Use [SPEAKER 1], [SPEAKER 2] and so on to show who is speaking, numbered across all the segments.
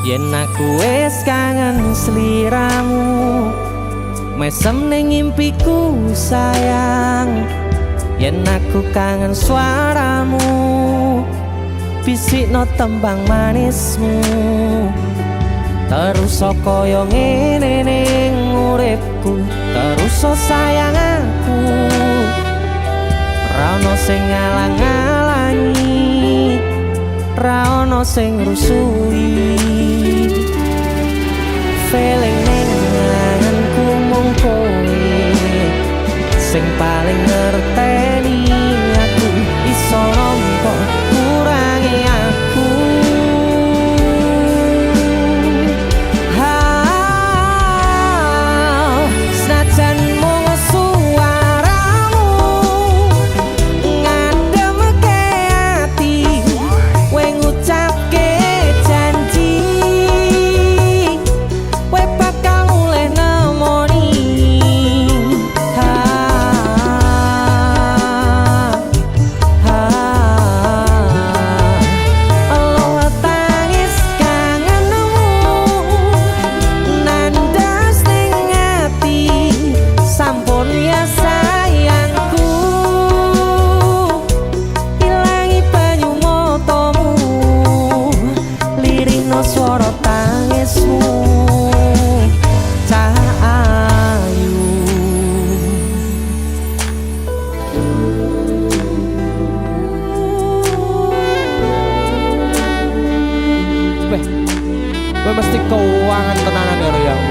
[SPEAKER 1] Yen aku wis kangen sliramu, mesem ning impiku sayang. Yen aku kangen suaramu, bisikno tembang manismu. Terus kaya ngene ning uripku, terus sayang aku. Ra ono sing ngalang-alangi, ra ono sing rusui. Feeling ning anganku mung kowe sing paling ngerteni aku. Iso nampa kurangi aku. Senajan mung suaramu ngademke ati, kowe ngucapke janji kowe bakal mulih nemoni. Allah tangis kangenmu nandas ning ati, sampun ya sayangku. Ilangi banyu matamu, lirihno swara tangismu. Cahayu gue mesti keuangan tenanan ya Royang.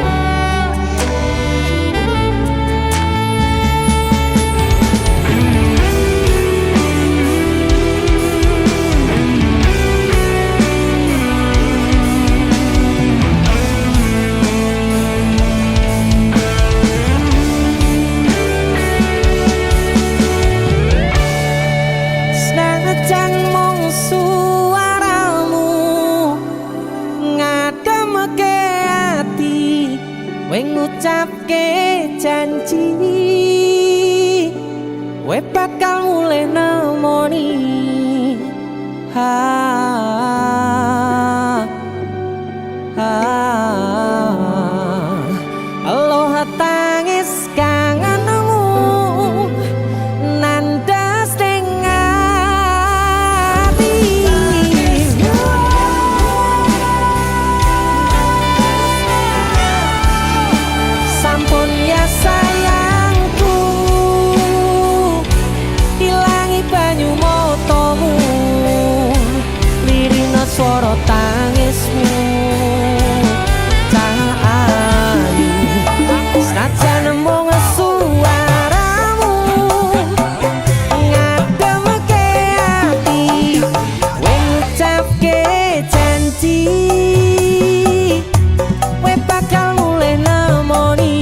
[SPEAKER 1] Senajan mung suaramu ngademke ati, kowe ngucapke janji kowe bakal mulih nemoni. Allah tangis kangenmu nandas ning ati. Sampun ya sayangku, ilangi banyu matamu, lirihno swara tangismu. Cahayu senajan mung suaramu ngademke ati, kowe ngucapke janji kowe bakal mulih nemoni.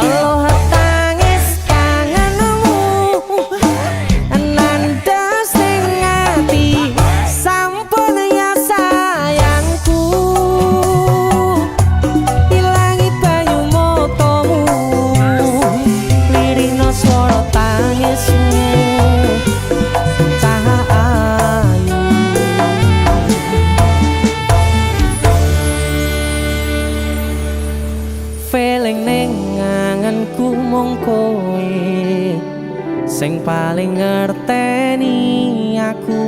[SPEAKER 1] Allah tangis kangenmu nandas ning ati, sampun ya sayangku. Ilangi banyu matamu, lirihno swara tangismu. Cahayu feeling ning anganku mung kowe sing paling ngerteni aku.